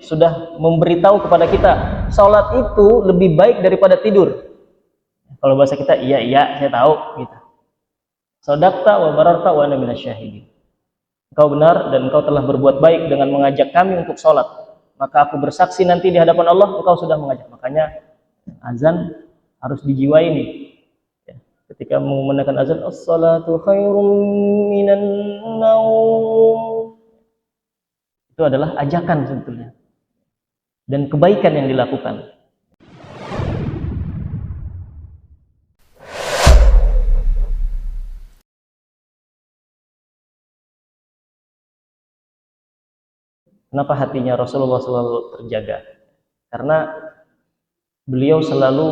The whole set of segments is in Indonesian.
sudah memberitahu kepada kita, sholat itu lebih baik daripada tidur. Kalau bahasa kita, iya, saya tahu. Gitu. Shadaqta wa bararta wa ana minasyahidin. Engkau benar dan engkau telah berbuat baik dengan mengajak kami untuk sholat. Maka aku bersaksi nanti di hadapan Allah, engkau sudah mengajak. Makanya azan harus dijiwai nih. Ketika mengumandangkan azan, as-salatu khairum minan naum, itu adalah ajakan sebetulnya dan kebaikan yang dilakukan. Kenapa hatinya Rasulullah selalu terjaga? Karena beliau selalu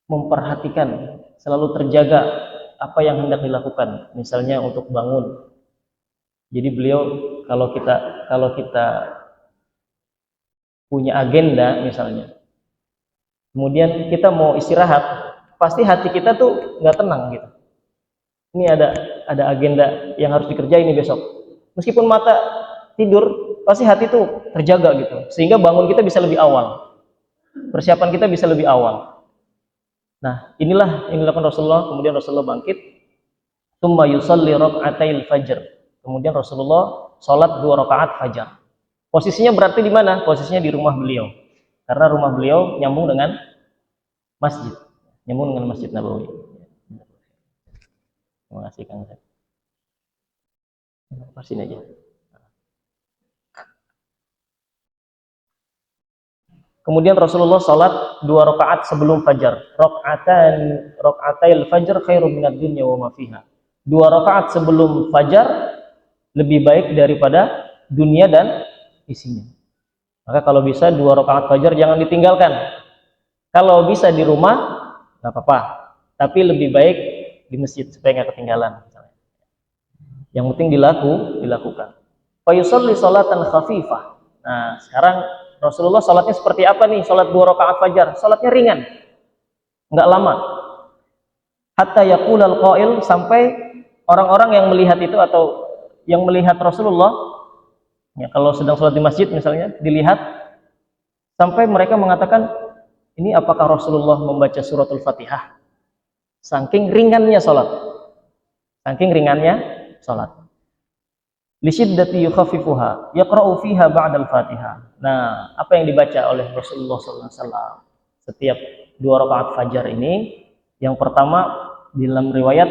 memperhatikan, selalu terjaga apa yang hendak dilakukan. Misalnya untuk bangun. Jadi beliau kalau kita punya agenda misalnya, kemudian kita mau istirahat, pasti hati kita tuh nggak tenang gitu. Ini ada agenda yang harus dikerjain nih besok. Meskipun mata tidur, pasti hati tuh terjaga gitu. Sehingga bangun kita bisa lebih awal. Persiapan kita bisa lebih awal. Nah, inilah yang dilakukan Rasulullah. Kemudian Rasulullah bangkit, tsumma yusalli raka'atil fajr. Kemudian Rasulullah salat 2 rakaat fajar. Posisinya berarti di mana? Posisinya di rumah beliau. Karena rumah beliau nyambung dengan masjid. Nyambung dengan Masjid Nabawi. Terima kasih Kang. Pastiin aja. Kemudian Rasulullah salat 2 rakaat sebelum fajar. Raka'atail fajr khairum minad dunya wa ma fiha. 2 rakaat sebelum fajar lebih baik daripada dunia dan isinya. Maka kalau bisa 2 rakaat fajar jangan ditinggalkan. Kalau bisa di rumah nggak apa-apa, tapi lebih baik di masjid supaya nggak ketinggalan. Yang penting dilakukan. Fa yusalli salatan khafifah. Nah, sekarang Rasulullah salatnya seperti apa nih? Salat 2 rakaat fajar. Salatnya ringan, nggak lama. Hatta yaqulal qail, sampai orang-orang yang melihat itu atau yang melihat Rasulullah, ya kalau sedang salat di masjid misalnya, dilihat sampai mereka mengatakan, ini apakah Rasulullah membaca suratul Fatihah? Saking ringannya salat. Saking ringannya salat. Lisyiddati yukhaffifuha yaqra'u fiha ba'dal Fatihah. Nah, apa yang dibaca oleh Rasulullah SAW setiap 2 rakaat fajar ini? Yang pertama, di dalam riwayat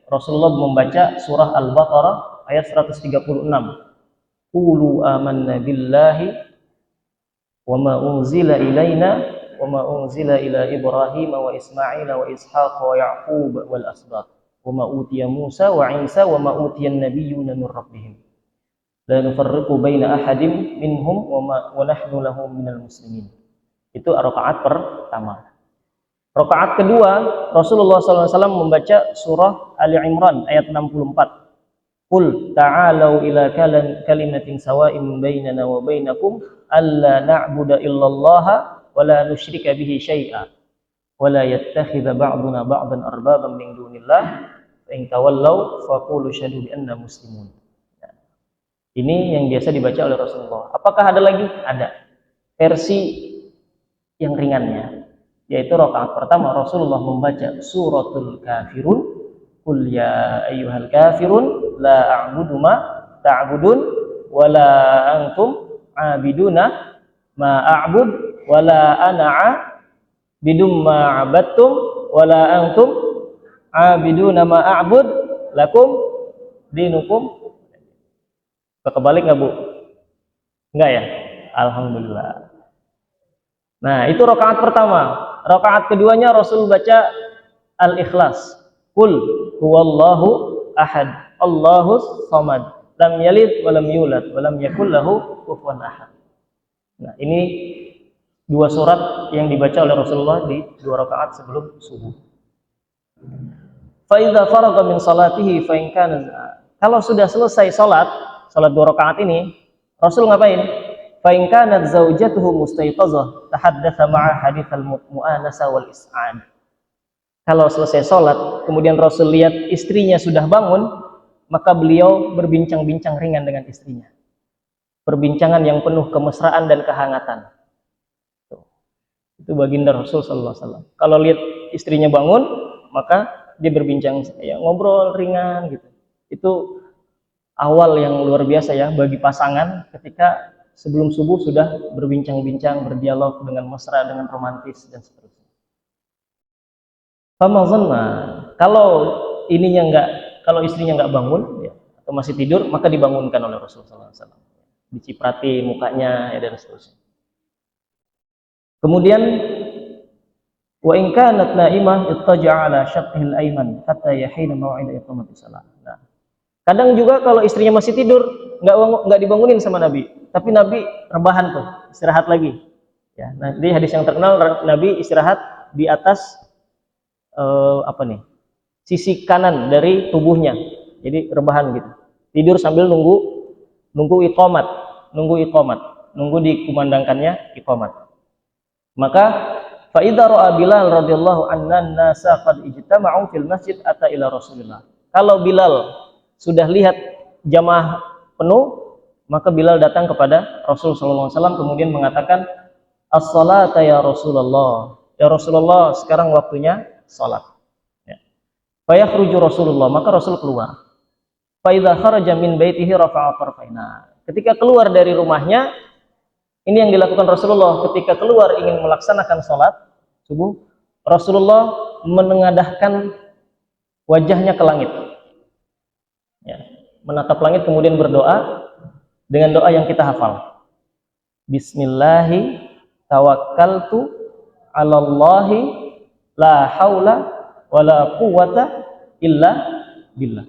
Rasulullah membaca surah Al-Baqarah ayat 136. Qulu amanna billahi wa ma unzila ilaina wa ma unzila ila Ibrahim wa Ismail wa Ishaq wa Ya'qub wal asbaq wa ma utiya Musa wa Isa wa ma utiya an-nabiyyuna min rabbihim. La nufarriqu baina ahadim minhum wa nahnu lahu minal muslimin. Itu rakaat pertama. Rakaat kedua, Rasulullah SAW membaca surah Ali Imran ayat 64. Qul ta'alau ila kalimatin sawa'in bainana wa bainakum alla na'budu illallaha wa la nusyrika bihi syai'a wa la yattakhidha ba'duna ba'dan arbaban min dunillah fa in tawallaw faqulu syahadu bi anna muslimun. Ini yang biasa dibaca oleh Rasulullah. Apakah ada lagi? Ada. Versi yang ringannya, yaitu rakaat pertama Rasulullah membaca suratul kafirun. Qul ya ayyuhal kafirun la a'budu ma ta'budun wa la antum 'abiduna ma a'bud wa la ana 'abidum ma 'abadtum wa la antum 'abiduna ma a'bud lakum dinukum. Kebalik nggak Bu? Enggak ya? Alhamdulillah. Nah, itu rakaat pertama. Rakaat keduanya Rasul baca Al-Ikhlas. Qul huwallahu ahad, Allahus samad, lam yalid wa lam yulad wa lam yakul lahu kufuwan ahad. Nah, ini 2 surat yang dibaca oleh Rasulullah di 2 rakaat sebelum subuh. Fa idza faraga min salatihi fa in kana, kalau sudah selesai salat 2 rakaat ini, Rasul ngapain? Fa in kanat zaujatuhu mustaiqazah tahaddatsa ma'a haditsal mu'anasa wal is'ad. Kalau selesai salat, kemudian Rasul lihat istrinya sudah bangun, maka beliau berbincang-bincang ringan dengan istrinya. perbincangan yang penuh kemesraan dan kehangatan. Itu baginda Rasul sallallahu alaihi wasallam. Kalau lihat istrinya bangun, maka dia berbincang, ya, ngobrol ringan gitu. Itu awal yang luar biasa ya bagi pasangan ketika sebelum subuh sudah berbincang-bincang, berdialog dengan mesra, dengan romantis dan seterusnya. Famazanna, kalau kalau istrinya nggak bangun ya, atau masih tidur, maka dibangunkan oleh Rasulullah SAW. Diciprati mukanya ya, dan seterusnya. Kemudian wa in kanat naimah ittaja'a ala syaqqihil ayman hatta yahina mau'ida iqamatis shalah. Nah, kadang juga kalau istrinya masih tidur, nggak dibangunin sama Nabi, tapi Nabi rebahan tuh, istirahat lagi. Ya, nah, di hadis yang terkenal Nabi istirahat di atas sisi kanan dari tubuhnya. Jadi rebahan gitu. Tidur sambil nunggu iqamat, nunggu dikumandangkannya iqamat. Maka fa idza ra'a Bilal radhiyallahu anna an-nasa qad ijtama'u fil masjid ata ila Rasulillah. Kalau Bilal sudah lihat jamaah penuh, maka Bilal datang kepada Rasul sallallahu alaihi wasallam kemudian mengatakan, "As-salata ya Rasulullah." Ya Rasulullah, sekarang waktunya salat. Ya. Fa yakhruju Rasulullah, maka Rasul keluar. Fa idza kharaja min baitihi rafa'a tarfaina. Ketika keluar dari rumahnya, ini yang dilakukan Rasulullah ketika keluar ingin melaksanakan sholat subuh. Rasulullah menengadahkan wajahnya ke langit, ya, menatap langit kemudian berdoa dengan doa yang kita hafal. Bismillahi tawakkaltu 'alallahi la haula wala quwwata illa billah.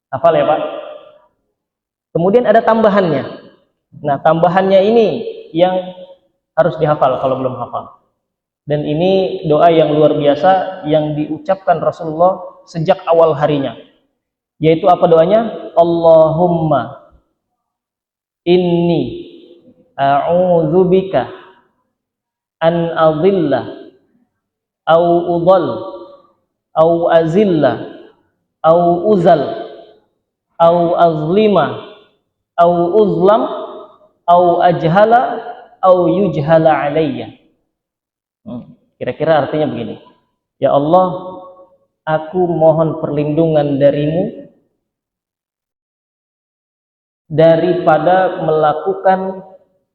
Hafal ya Pak? Kemudian ada tambahannya. Nah, tambahannya ini yang harus dihafal kalau belum hafal. Dan ini doa yang luar biasa yang diucapkan Rasulullah sejak awal harinya. Yaitu apa doanya? Allahumma inni a'udzubika an adhilla au udhal au azilla au uzal au azlima au uzlam au ajhala au yujhala alayya. Kira-kira artinya begini. Ya Allah, aku mohon perlindungan darimu daripada melakukan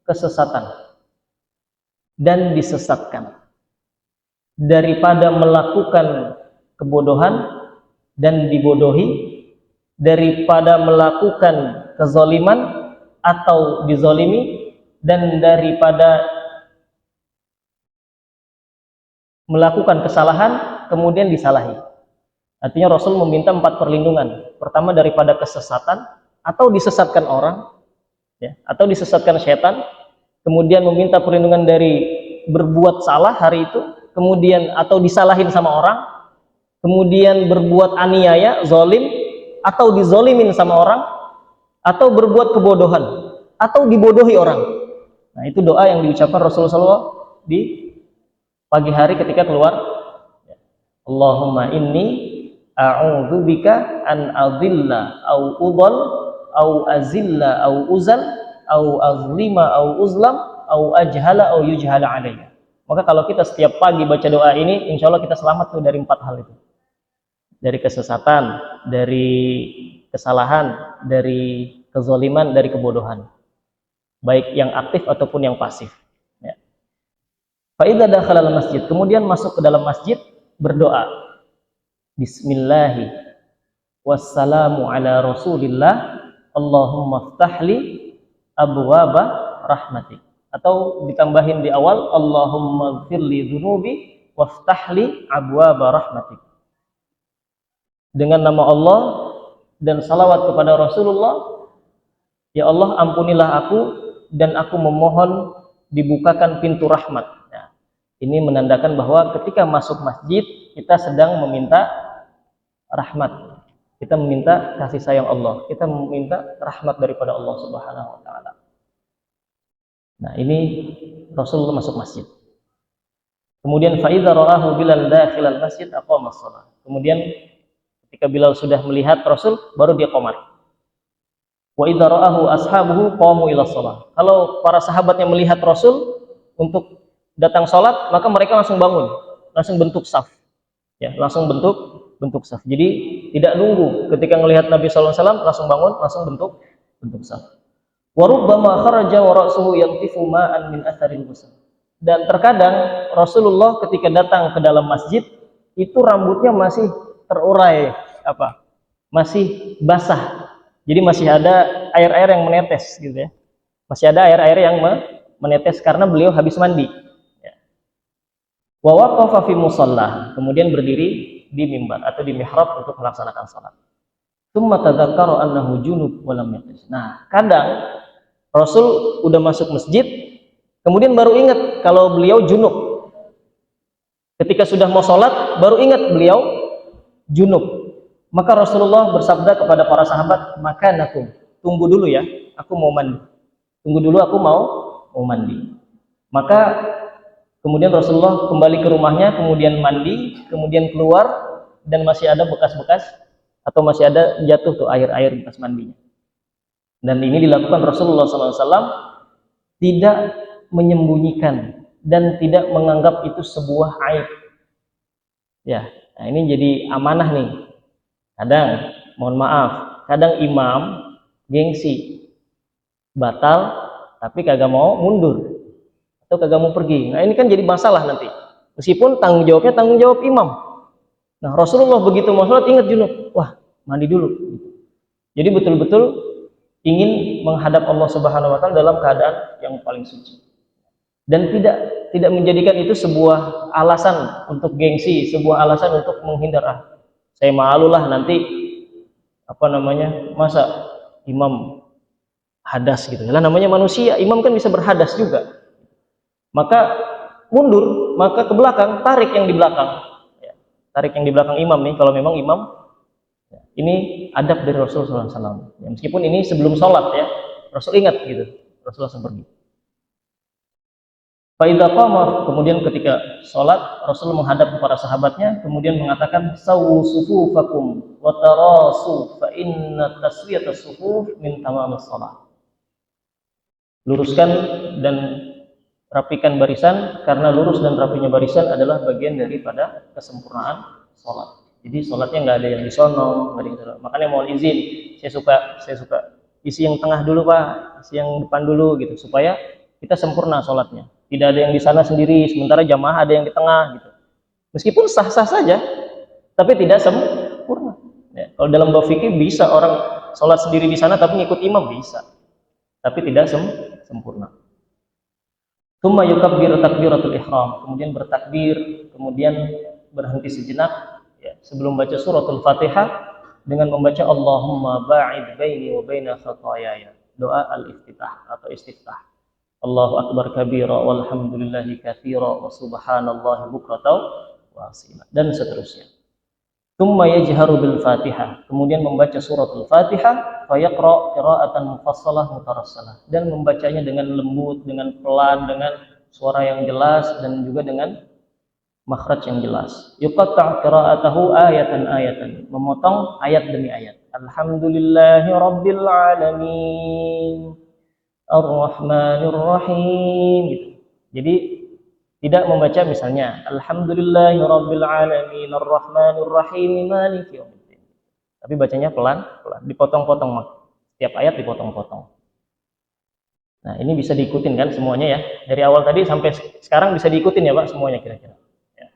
kesesatan dan disesatkan, daripada melakukan kebodohan dan dibodohi, daripada melakukan kezaliman atau dizolimi, dan daripada melakukan kesalahan kemudian disalahi. Artinya Rasul meminta 4 perlindungan. Pertama, daripada kesesatan atau disesatkan orang, ya, atau disesatkan setan. Kemudian meminta perlindungan dari berbuat salah hari itu, kemudian atau disalahin sama orang, kemudian berbuat aniaya, zolim, atau dizolimin sama orang, atau berbuat kebodohan, atau dibodohi orang. Nah, itu doa yang diucapkan Rasulullah SAW di pagi hari ketika keluar. Allahumma inni a'udzubika an adhilla au udhal au azilla au uzal au azlima au uzlam au ajhala au yujhala alayya. Maka kalau kita setiap pagi baca doa ini, insya Allah kita selamat tuh dari 4 hal itu. Dari kesesatan, dari kesalahan, dari kezaliman, dari kebodohan, baik yang aktif ataupun yang pasif. Ya. Fa idza dakhala al-masjid, kemudian masuk ke dalam masjid, berdoa. Bismillahi wassalamu ala Rasulillah, Allahumma ftahli abwaba rahmatik. Atau ditambahin di awal, Allahumma ighfirli dzunubi waftahli abwaba rahmatik. Dengan nama Allah dan salawat kepada Rasulullah, ya Allah, ampunilah aku dan aku memohon dibukakan pintu rahmat. Nah, ini menandakan bahwa ketika masuk masjid kita sedang meminta rahmat, kita meminta kasih sayang Allah, kita meminta rahmat daripada Allah Subhanahu wa taala. Nah, ini Rasulullah masuk masjid. Kemudian fa idza ra'ahu Bilal dakhilal masjid aqama shalah. Kemudian ketika Bilal sudah melihat Rasul, baru dia qomat. Wa idza ra'ahu ashabuhu qamu ila shalah. Kalau para sahabatnya melihat Rasul untuk datang salat, maka mereka langsung bangun, langsung bentuk saf. Ya, langsung bentuk saf. Jadi tidak nunggu ketika melihat Nabi sallallahu alaihi wasallam langsung bangun, langsung bentuk saf. Wa rubbama kharaja wa ra'suhu yantifu ma'an min atharil ghusl. Dan terkadang Rasulullah ketika datang ke dalam masjid itu rambutnya masih terurai masih basah. Jadi masih ada air-air yang menetes gitu ya. Masih ada air-air yang menetes karena beliau habis mandi. Ya. Wa waqafa fi musalla, kemudian berdiri di mimbar atau di mihrab untuk melaksanakan salat. Tsumma tadzakkara annahu junub wa lam yaqis. Nah, kadang Rasul udah masuk masjid, kemudian baru ingat kalau beliau junub. Ketika sudah mau salat, baru ingat beliau junub. Maka Rasulullah bersabda kepada para sahabat, maka tunggu dulu ya, aku mau mandi. Tunggu dulu, aku mau mandi. Maka kemudian Rasulullah kembali ke rumahnya, kemudian mandi, kemudian keluar dan masih ada bekas-bekas atau masih ada jatuh tuh air-air bekas mandinya. Dan ini dilakukan Rasulullah SAW tidak menyembunyikan dan tidak menganggap itu sebuah aib. Ya, nah ini jadi amanah nih. Kadang, mohon maaf, kadang imam gengsi, batal, tapi kagak mau mundur atau kagak mau pergi. Nah ini kan jadi masalah nanti. Meskipun tanggung jawabnya tanggung jawab imam. Nah Rasulullah begitu mau sholat ingat junub, wah mandi dulu. Jadi betul-betul ingin menghadap Allah Subhanahu Wa Taala dalam keadaan yang paling suci. Dan tidak menjadikan itu sebuah alasan untuk gengsi, sebuah alasan untuk menghindar. Saya malulah nanti masa imam hadas gitu. Lah namanya manusia, imam kan bisa berhadas juga. Maka mundur, maka ke belakang, tarik yang di belakang. Ya, tarik yang di belakang imam nih kalau memang imam. Ya, ini adab dari Rasulullah SAW. Ya, meskipun ini sebelum sholat ya, Rasul ingat gitu. Rasulullah langsung pergi. Fa'idha qama, kemudian ketika sholat Rasul menghadap kepada sahabatnya kemudian mengatakan sawu sufufakum wa tarasu fa inna taswiyatas sufuf min tamamis shalah. Luruskan dan rapikan barisan karena lurus dan rapinya barisan adalah bagian daripada kesempurnaan sholat. Jadi sholatnya nggak ada yang disono, nggak ada yang disono. Makanya mohon izin, saya suka isi yang tengah dulu Pak, isi yang depan dulu gitu supaya kita sempurna sholatnya. Tidak ada yang di sana sendiri, sementara jamaah ada yang di tengah gitu. Meskipun sah-sah saja, tapi tidak sempurna. Ya, kalau dalam bab fikih bisa orang sholat sendiri di sana tapi ngikut imam bisa, tapi tidak sempurna. Tsumma yukabbiru takbiratul ihram, kemudian bertakbir, kemudian berhenti sejenak ya, sebelum baca suratul Fatihah dengan membaca Allahumma ba'id baini wa baina khataayaya. Doa al-iftitah atau istiftah. Allahu akbar kabira walhamdulillahi katsira wa subhanallahi bukratan wa asila dan seterusnya. Tsumma yajharu bil Fatihah, kemudian membaca suratul Fatihah fa yaqra qira'atan mufassalah mutarassalah dan membacanya dengan lembut, dengan pelan, dengan suara yang jelas dan juga dengan makhraj yang jelas. Yuqatta' qira'atahu ayatan, memotong ayat demi ayat. Alhamdulillahi rabbil alamin. Ar-Rahmanir Rahim gitu. Jadi tidak membaca misalnya Alhamdulillahirabbil alamin ar-Rahmanir Rahim maliki yaumiddin. Tapi bacanya pelan-pelan, dipotong-potong, setiap ayat dipotong-potong. Nah, ini bisa diikutin kan semuanya ya. Dari awal tadi sampai sekarang bisa diikutin ya Pak semuanya kira-kira. Ya.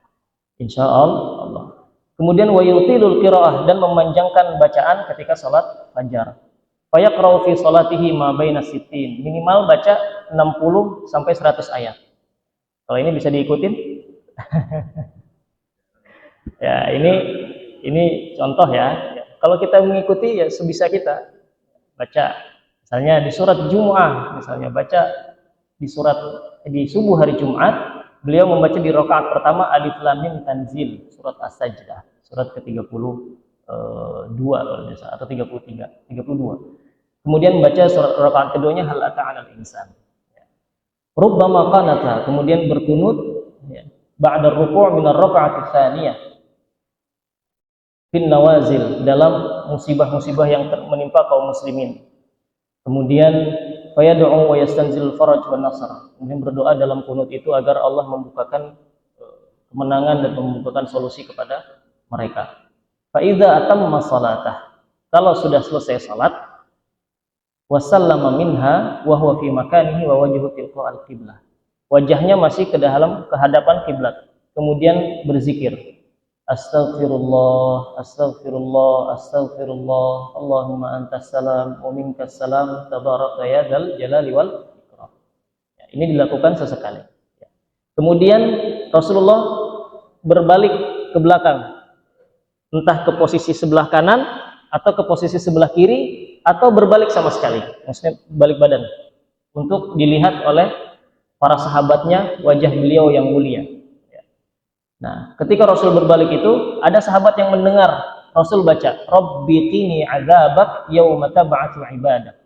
Insyaallah. Kemudian wa yutilul qiraah dan memanjangkan bacaan ketika salat fajar. Fayaqra'u fi salatihi ma baina sittin, minimal baca 60 sampai 100 ayat. Kalau ini bisa diikutin? Ya, ini contoh ya. Kalau kita mengikuti ya sebisa kita. Baca misalnya di surat Jumu'ah, misalnya baca di subuh hari Jumat, beliau membaca di rakaat pertama Alif Lam Mim Tanzil, surat As-Sajdah, surat ke-32 kalau tidak salah atau 32. Kemudian baca surat rakaat keduanya hal ata 'alal insan. Rubbama qanata, kemudian berkunut ya, ba'da ruku' min ar-raka'ati tsaniyah. Fin nawazil, dalam musibah-musibah yang menimpa kaum muslimin. Kemudian fayad'u wa yastanzil faraj wan nasr. Kemudian berdoa dalam kunut itu agar Allah membukakan kemenangan dan membukakan solusi kepada mereka. Fa idza atamma salatah. Kalau sudah selesai salat, wa sallama minha wa huwa fi makanihi wa wajhu tilqa al-qiblah. Wajahnya masih ke dalam kehadapan kiblat. Kemudian berzikir. Astaghfirullah, astaghfirullah, astaghfirullah, Allahumma antas salam wa minkas salam, tabaraka ya dzal jalali wal ikram. Ya, ini dilakukan sesekali. Ya. Kemudian Rasulullah berbalik ke belakang, entah ke posisi sebelah kanan atau ke posisi sebelah kiri atau berbalik sama sekali, maksudnya balik badan, untuk dilihat oleh para sahabatnya wajah beliau yang mulia. Nah, ketika Rasul berbalik itu, ada sahabat yang mendengar Rasul baca, Rabbi qini azabak yauma tab'atsu ibadak.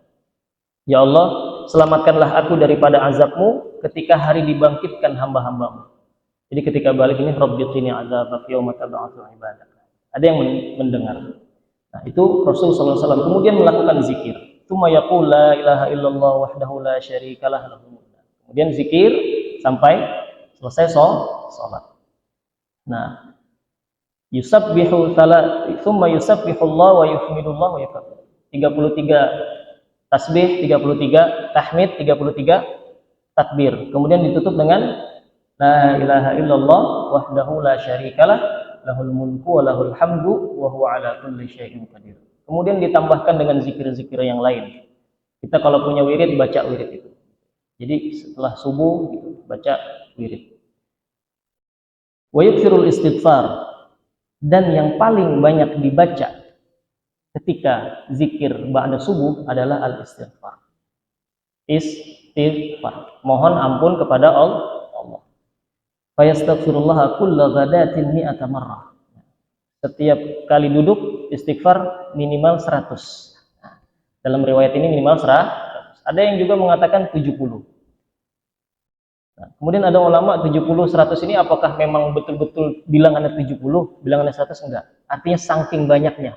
Ya Allah, selamatkanlah aku daripada azabmu ketika hari dibangkitkan hamba-hambamu. Jadi ketika balik ini, Rabbi qini azabak yauma tab'atsu ibadak. Ada yang mendengar. Nah, itu Rasul sallallahu alaihi wasallam kemudian melakukan zikir. Tsumma yaqul la ilaha illallah wahdahu la syarikalah lahul mulk. Kemudian zikir sampai selesai salat. Nah, yusabbihu tsumma yusabbihu Allah wa yuhmidullah wa yakbir. 33 tasbih, 33 tahmid, 33 takbir. Kemudian ditutup dengan la ilaha illallah wahdahu la syarikalah lahul mulku wa lahul hamdu wa huwa ala kulli syai'in qadir. Kemudian ditambahkan dengan zikir-zikir yang lain. Kita kalau punya wirid baca wirid itu. Jadi setelah subuh gitu, baca wirid. Wa yukthirul istighfar, dan yang paling banyak dibaca ketika zikir ba'da subuh adalah al-istighfar. Istighfar, mohon ampun kepada Allah. Fa yastaghfirullah kulla ghadatin mi'ata marrah. Setiap kali duduk istighfar minimal 100. Nah, dalam riwayat ini minimal 100. Ada yang juga mengatakan 70. Nah, kemudian ada ulama 70-100 ini apakah memang betul-betul bilangannya 70, bilangannya 100 enggak. Artinya saking banyaknya.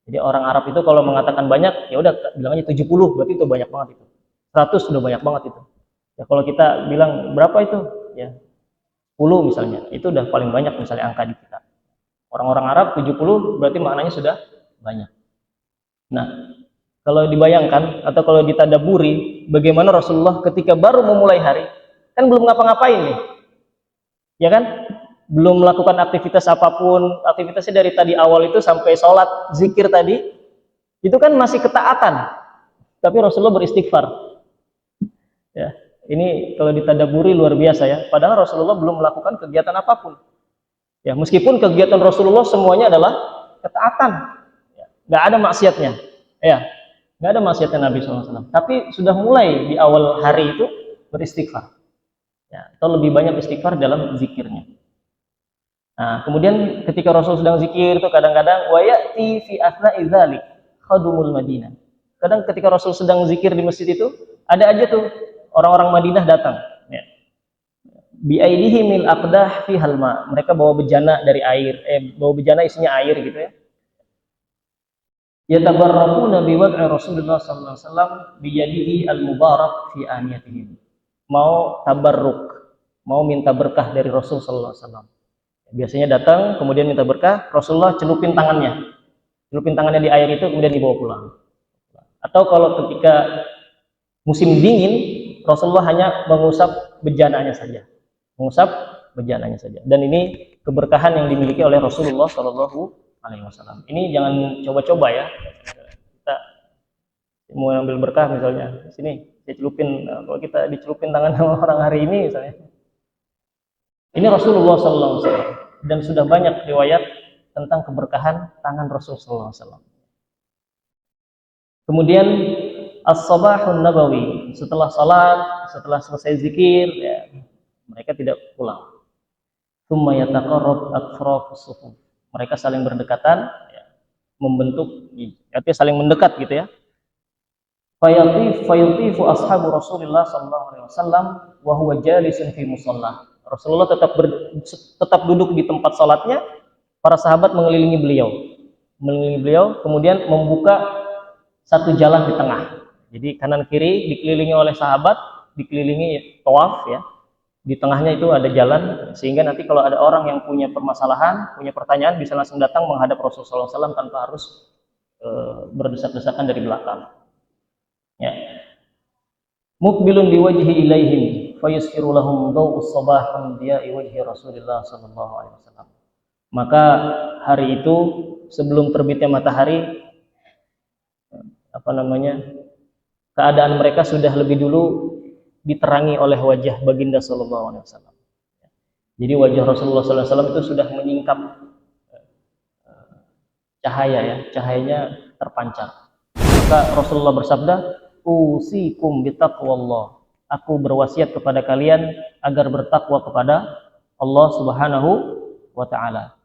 Jadi orang Arab itu kalau mengatakan banyak, ya udah bilangannya 70, berarti itu banyak banget itu. 100 sudah banyak banget itu. Ya kalau kita bilang berapa itu? Ya 10 misalnya, itu udah paling banyak misalnya angka di kita. Orang-orang Arab 70 berarti maknanya sudah banyak. Nah, kalau dibayangkan atau kalau ditadaburi bagaimana Rasulullah ketika baru memulai hari, kan belum ngapa-ngapain nih, ya kan? Belum melakukan aktivitas apapun, aktivitasnya dari tadi awal itu sampai sholat, zikir tadi, itu kan masih ketaatan. Tapi Rasulullah beristighfar. Ya, ini kalau ditadaburi luar biasa ya. Padahal Rasulullah belum melakukan kegiatan apapun. Ya, meskipun kegiatan Rasulullah semuanya adalah ketaatan, ya, nggak ada maksiatnya, ya, nggak ada maksiatnya Nabi SAW. Tapi sudah mulai di awal hari itu beristighfar. Ya, atau lebih banyak istighfar dalam zikirnya. Nah, kemudian ketika Rasul sedang zikir itu kadang-kadang wa ya'ti fi athna'i dzalik khadumul Madinah. Kadang ketika Rasul sedang zikir di masjid itu, ada aja tuh orang-orang Madinah datang, ya. Bi aidihimil aqdah fi halma. Mereka bawa bejana dari air, bawa bejana isinya air gitu ya. Yatabarrakuna bi wad'i Rasulullah sallallahu alaihi wasallam bi yadihi al-mubarak fi aniyatihim. Mau tabarruk, mau minta berkah dari Rasul sallallahu alaihi wasallam. Biasanya datang kemudian minta berkah, Rasulullah celupin tangannya di air itu kemudian dibawa pulang. Atau kalau ketika musim dingin, Rasulullah hanya mengusap bejananya saja, dan ini keberkahan yang dimiliki oleh Rasulullah sallallahu alaihi wasallam. Ini jangan coba-coba ya. Kita mau ambil berkah misalnya, sini dicelupin, kalau kita dicelupin tangan sama orang hari ini misalnya. Ini Rasulullah sallallahu alaihi wasallam, dan sudah banyak riwayat tentang keberkahan tangan Rasulullah sallallahu alaihi wasallam. Kemudian as-sabahun nabawi, setelah salat, setelah selesai zikir, ya, mereka tidak pulang. Tsumma yataqarrab atrafus sufuf. Mereka saling berdekatan, ya, membentuk, artinya saling mendekat gitu ya. Fayutifu ashabu Rasulullah sallallahu alaihi wasallam wa huwa jalisun fi musalla. Rasulullah tetap duduk di tempat salatnya, para sahabat mengelilingi beliau, kemudian membuka satu jalan di tengah. Jadi kanan kiri dikelilingi oleh sahabat, dikelilingi tawaf ya. Di tengahnya itu ada jalan, sehingga nanti kalau ada orang yang punya permasalahan, punya pertanyaan, bisa langsung datang menghadap Rasulullah SAW tanpa harus berdesak-desakan dari belakang. Ya. Mukbilun biwajhi ilaihim fayusfiru lahum daw'us sabah min diya'i wajhi Rasulillah sallallahu alaihi wasallam. Maka hari itu sebelum terbitnya matahari, keadaan mereka sudah lebih dulu diterangi oleh wajah baginda sallallahu alaihi wasallam. Jadi wajah Rasulullah sallallahu alaihi wasallam itu sudah menyingkap cahaya ya, cahayanya terpancar. Maka Rasulullah bersabda, "Usikum bitaqwallah." Aku berwasiat kepada kalian agar bertakwa kepada Allah Subhanahu wa taala.